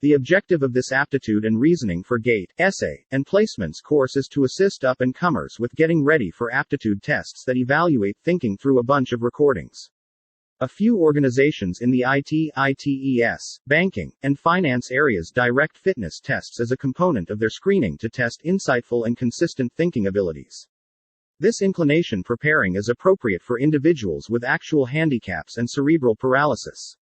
The objective of this aptitude and reasoning for GATE, ESE, and placements course is to assist up-and-comers with getting ready for aptitude tests that evaluate thinking through a bunch of recordings. A few organizations in the IT, ITES, banking, and finance areas direct fitness tests as a component of their screening to test insightful and consistent thinking abilities. This inclination preparing is appropriate for individuals with actual handicaps and cerebral paralysis.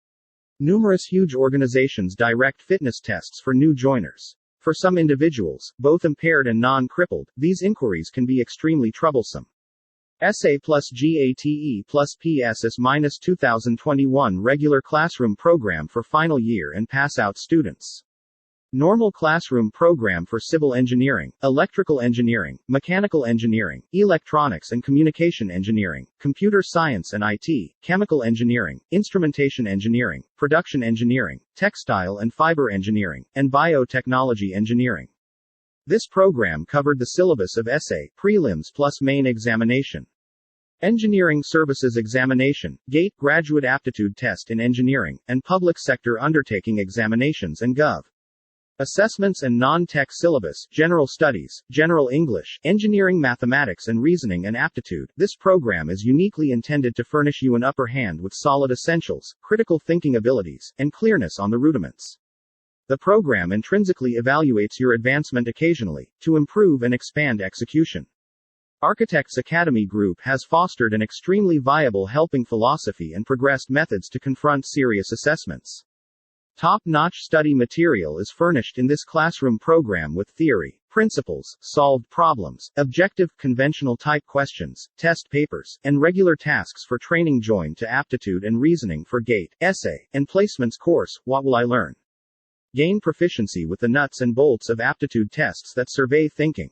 Numerous huge organizations direct fitness tests for new joiners. For some individuals, both impaired and non-crippled, these inquiries can be extremely troublesome. ESE plus GATE plus PSS 2021 regular classroom program for final year and pass-out students. Normal classroom program for civil engineering, electrical engineering, mechanical engineering, electronics and communication engineering, computer science and IT, chemical engineering, instrumentation engineering, production engineering, textile and fiber engineering, and biotechnology engineering. This program covered the syllabus of ESE, prelims plus main examination. Engineering Services Examination, GATE Graduate Aptitude Test in Engineering, and Public Sector Undertaking Examinations and Gov. Assessments and non-tech syllabus, General Studies, General English, Engineering Mathematics and Reasoning and Aptitude. This program is uniquely intended to furnish you an upper hand with solid essentials, critical thinking abilities, and clearness on the rudiments. The program intrinsically evaluates your advancement occasionally, to improve and expand execution. Architects Academy Group has fostered an extremely viable helping philosophy and progressed methods to confront serious assessments. Top-notch study material is furnished in this classroom program with theory, principles, solved problems, objective, conventional type questions, test papers, and regular tasks for training joined to aptitude and reasoning for GATE, ESE, and placements course, What Will I Learn? Gain proficiency with the nuts and bolts of aptitude tests that survey thinking.